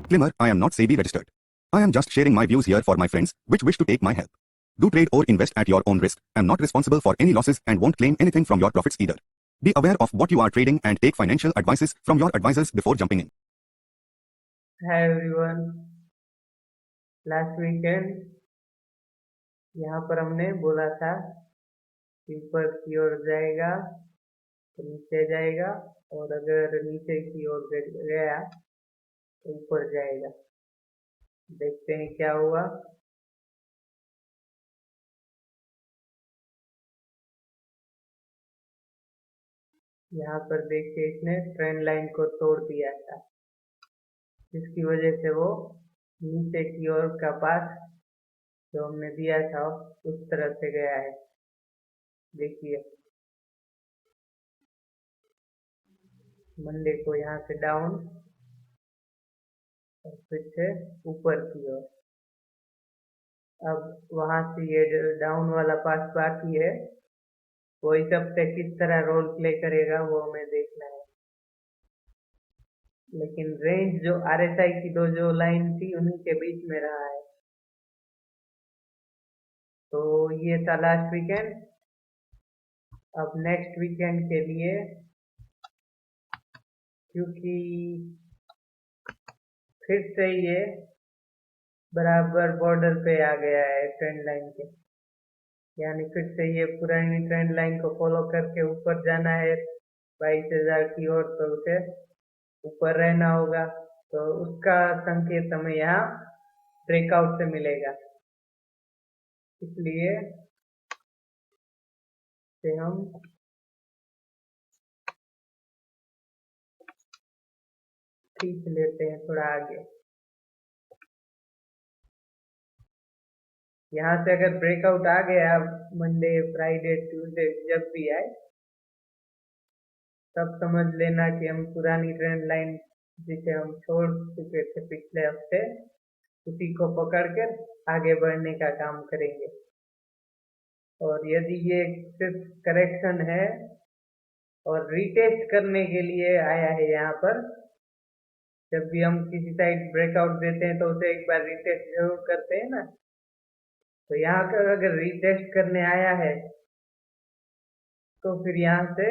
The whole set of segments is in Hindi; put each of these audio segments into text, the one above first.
Disclaimer, I am not SEBI registered. I am just sharing my views here for my friends, which wish to take my help. Do trade or invest at your own risk. I am not responsible for any losses and won't claim anything from your profits either. Be aware of what you are trading and take financial advices from your advisors before jumping in. Hi everyone. Last weekend यहाँ पर हमने बोला था कि ऊपर की ओर जाएगा तो नीचे जाएगा, और अगर नीचे की ओर गया तो ऊपर जाएगा। देखते हैं क्या हुआ। यहाँ पर देखिए इसने ट्रेंड लाइन को तोड़ दिया था, जिसकी वजह से वो नीचे की ओर का पास जो हमने दिया था उस तरह से गया है। देखिए मंडे को यहाँ से डाउन और फिर से ऊपर की ओर। अब वहां से ये जो डाउन वाला पास बाकी है वो इस हफ्ते किस तरह रोल प्ले करेगा वो हमें देखना है। लेकिन रेंज जो RSI की दो जो लाइन थी उन्हीं के बीच में रहा है। तो ये था लास्ट वीकेंड। अब नेक्स्ट वीकेंड के लिए, क्योंकि फिर से ये बराबर बॉर्डर पे आ गया है ट्रेंड लाइन के, यानी फिर से ये पुरानी ट्रेंड लाइन को फॉलो करके ऊपर जाना है 22,000 की ओर, तो उसे ऊपर रहना होगा। तो उसका संकेत हमें यहाँ ब्रेकआउट से मिलेगा, इसलिए से हम खींच लेते हैं थोड़ा आगे। यहाँ से अगर ब्रेकआउट आ गया मंडे फ्राइडे ट्यूसडे जब भी आए, तब समझ लेना कि हम पुरानी ट्रेंड लाइन जिसे हम छोड़ चुके थे पिछले हफ्ते, उसी को पकड़ कर आगे बढ़ने का काम करेंगे। और यदि ये सिर्फ करेक्शन है और रीटेस्ट करने के लिए आया है, यहाँ पर जब भी हम किसी साइड ब्रेकआउट देते हैं तो उसे एक बार रीटेस्ट जरूर करते हैं ना। तो यहाँ पर अगर रीटेस्ट करने आया है तो फिर यहाँ से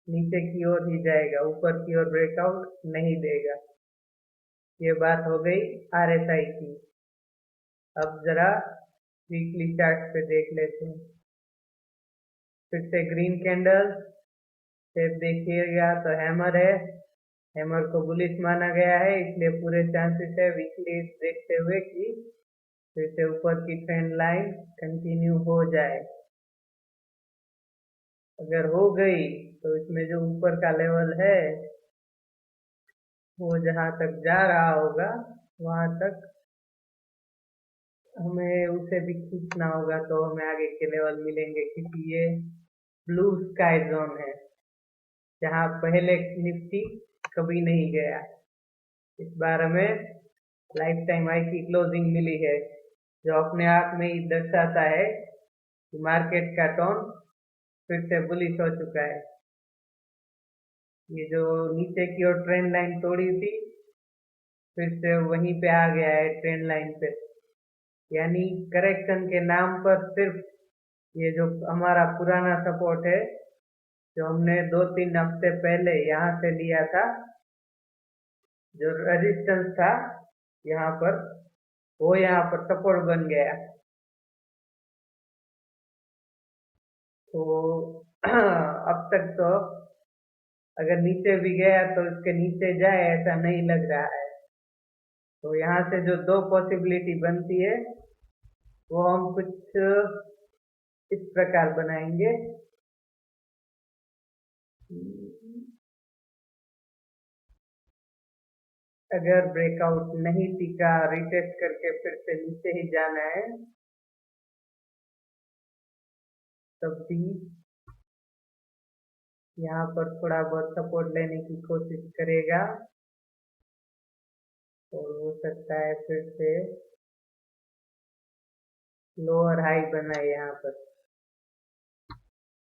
नीचे की ओर ही जाएगा, ऊपर की ओर ब्रेकआउट नहीं देगा। ये बात हो गई RSI की। अब जरा वीकली चार्ट पे देख लेते हैं। फिर से ग्रीन कैंडल, फिर देखिएगा तो हैमर है। हैमर को बुलिश माना गया है, इसलिए पूरे चांसेस है वीकली देखते हुए कि फिर से ऊपर की ट्रेंड लाइन कंटिन्यू हो जाए। अगर हो गई तो इसमें जो ऊपर का लेवल है वो जहां तक जा रहा होगा वहां तक हमें उसे भी खींचना होगा, तो हमें आगे के लेवल मिलेंगे, क्योंकि ये ब्लू स्काई जोन है जहां पहले निफ्टी कभी नहीं गया। इस बार हमें लाइफ टाइम हाई की क्लोजिंग मिली है, जो अपने आप में ही दर्शाता है कि मार्केट का टोन फिर से बुलिश हो चुका है। ये जो नीचे की ओर ट्रेंड लाइन तोड़ी थी फिर से वहीं पे आ गया है ट्रेंड लाइन पे, यानी करेक्शन के नाम पर सिर्फ ये जो हमारा पुराना सपोर्ट है जो हमने 2-3 हफ्ते पहले यहाँ से लिया था, जो रेजिस्टेंस था यहाँ पर, वो यहाँ पर सपोर्ट बन गया। तो अब तक तो अगर नीचे भी गया तो इसके नीचे जाए ऐसा नहीं लग रहा है। तो यहाँ से जो दो पॉसिबिलिटी बनती है वो हम कुछ इस प्रकार बनाएंगे। अगर ब्रेकआउट नहीं टिका, रिटेस्ट करके फिर से नीचे ही जाना है, तब भी यहाँ पर थोड़ा बहुत सपोर्ट लेने की कोशिश करेगा और हो सकता है फिर से लोअर हाई बनाए यहाँ पर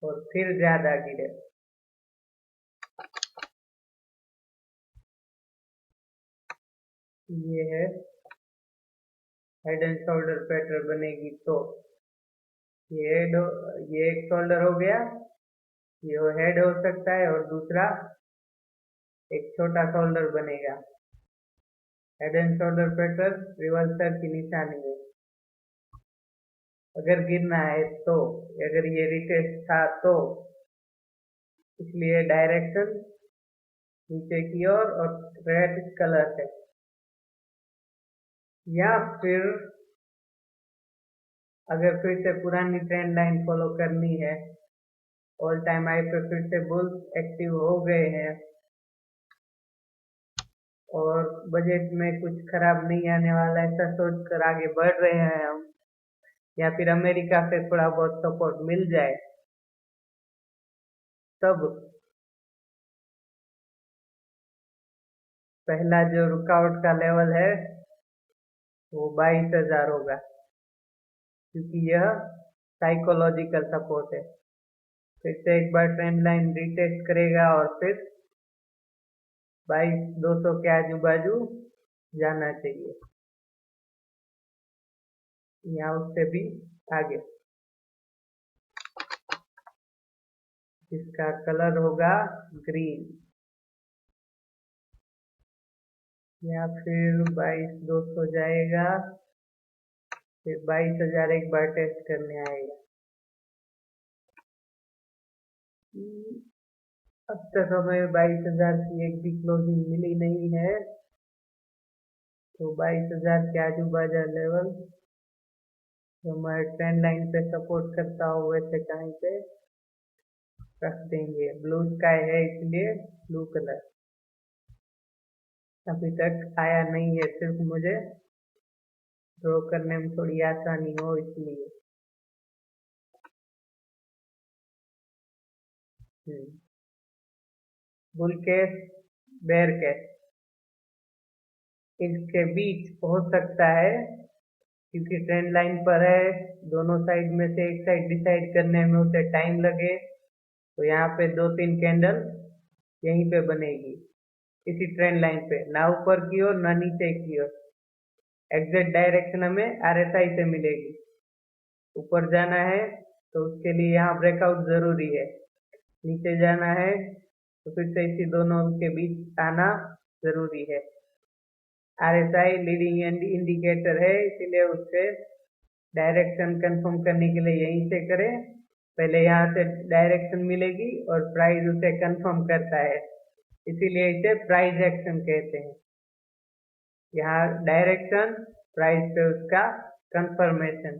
और फिर ज्यादा गिरे। ये है हेड एंड शोल्डर पैटर्न बनेगी तो ये हेड, ये एक शोल्डर हो गया, ये हेड हो सकता है और दूसरा एक छोटा शोल्डर बनेगा। Head and shoulder pattern reversal की निशानी है। अगर गिरना है तो, अगर ये रिटेस्ट था तो, इसलिए डायरेक्शन नीचे की ओर और रेड कलर है। या फिर अगर फिर से पुरानी ट्रेंड लाइन फॉलो करनी है, ऑल टाइम हाई पे फिर से बुल्स एक्टिव हो गए हैं और बजट में कुछ खराब नहीं आने वाला ऐसा सोचकर आगे बढ़ रहे हैं हम, या फिर अमेरिका से थोड़ा बहुत सपोर्ट मिल जाए तब पहला जो रुकावट का लेवल है वो 22,000 होगा, क्योंकि यह साइकोलॉजिकल सपोर्ट है। फिर से एक बार ट्रेंड लाइन रिटेस्ट करेगा और फिर 22,200 के आजू बाजू जाना चाहिए, या उससे भी आगे, जिसका कलर होगा ग्रीन। या फिर 22,200 जाएगा, फिर 22,000 एक बार टेस्ट करने आएगा। अब तक हमें 22,000 की एक भी क्लोजिंग मिली नहीं है, तो 22,000 के आजू बाजू लेवल जो हमारे ट्रेंड लाइन पे सपोर्ट करता हो वैसे कहीं पे रख देंगे। ब्लू स्काई है इसलिए ब्लू कलर अभी तक आया नहीं है, सिर्फ मुझे ड्रॉ करने में थोड़ी आसानी हो इसलिए। बुल केस, बेयर केस, इसके बीच हो सकता है, क्योंकि ट्रेंड लाइन पर है, दोनों साइड में से एक साइड डिसाइड करने में उसे टाइम लगे, तो यहाँ पे 2-3 कैंडल यहीं पे बनेगी इसी ट्रेंड लाइन पे, ना ऊपर की ओर ना नीचे की ओर। एग्जैक्ट डायरेक्शन हमें आरएसआई से मिलेगी। ऊपर जाना है तो उसके लिए यहाँ ब्रेकआउट जरूरी है, नीचे जाना है तो फिर से इसी दोनों के बीच आना जरूरी है। आरएसआई लीडिंग इंडिकेटर है, इसीलिए उससे डायरेक्शन कंफर्म करने के लिए यहीं से करें। पहले यहाँ से डायरेक्शन मिलेगी और प्राइस उसे कंफर्म करता है, इसीलिए इसे प्राइस एक्शन कहते हैं। यहाँ डायरेक्शन, प्राइस पे उसका कंफर्मेशन,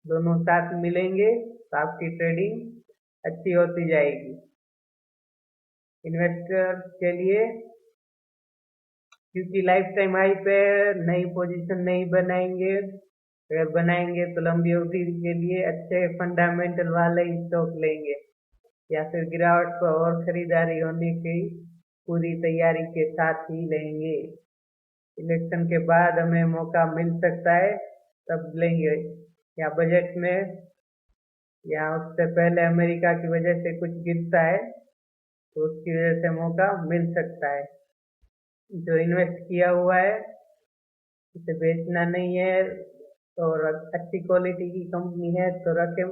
दोनों साथ मिलेंगे तो आपकी ट्रेडिंग अच्छी होती जाएगी। इन्वेस्टर के लिए, क्योंकि लाइफ टाइम हाई पे नई पोजीशन नहीं बनाएंगे, अगर बनाएंगे तो लंबी अवधि के लिए अच्छे फंडामेंटल वाले ही स्टॉक लेंगे, या फिर गिरावट पर और खरीदारी होने की पूरी तैयारी के साथ ही लेंगे। इलेक्शन के बाद हमें मौका मिल सकता है तब लेंगे, या बजट में, या उससे पहले अमेरिका की वजह से कुछ गिरता है तो उसकी वजह से मौका मिल सकता है। जो इन्वेस्ट किया हुआ है उसे बेचना नहीं है, और अच्छी क्वालिटी की कंपनी है तो रखें।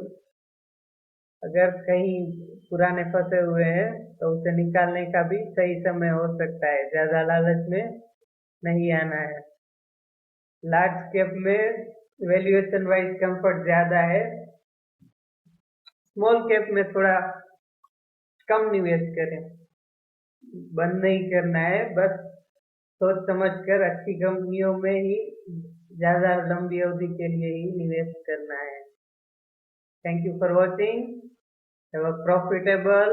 अगर कहीं पुराने फंसे हुए हैं तो उसे निकालने का भी सही समय हो सकता है, ज्यादा लालच में नहीं आना है। लार्ज कैप में वैल्यूएशन वाइज कंफर्ट ज्यादा है, स्मॉल कैप में थोड़ा कम निवेश करें, बंद नहीं करना है, बस सोच समझ कर अच्छी कंपनियों में ही ज्यादा लंबी अवधि के लिए ही निवेश करना है। Thank you for watching, have a profitable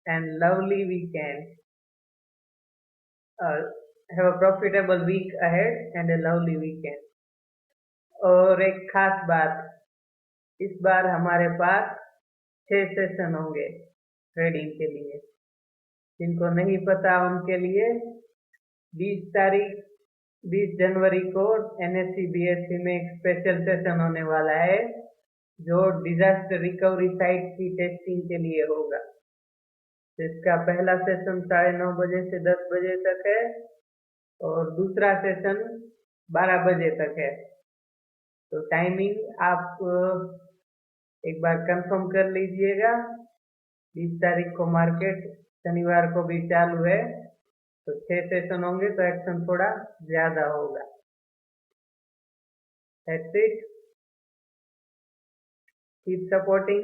and lovely weekend, have a profitable week ahead and a lovely weekend. और एक खास बात, इस बार हमारे पास 6 सेशन होंगे, ट्रेडिंग के लिए। जिनको नहीं पता उनके लिए 20 जनवरी को NSE BSE में एक स्पेशल सेशन होने वाला है जो डिजास्टर रिकवरी साइट की टेस्टिंग के लिए होगा। इसका पहला सेशन 9:30 बजे से 10 बजे तक है और दूसरा सेशन 12 बजे तक है। तो टाइमिंग आप एक बार कंफर्म कर लीजिएगा। 20 तारीख को मार्केट शनिवार को भी चालू है, तो 6 सेशन होंगे तो एक्शन थोड़ा ज्यादा होगा। That's it. Keep supporting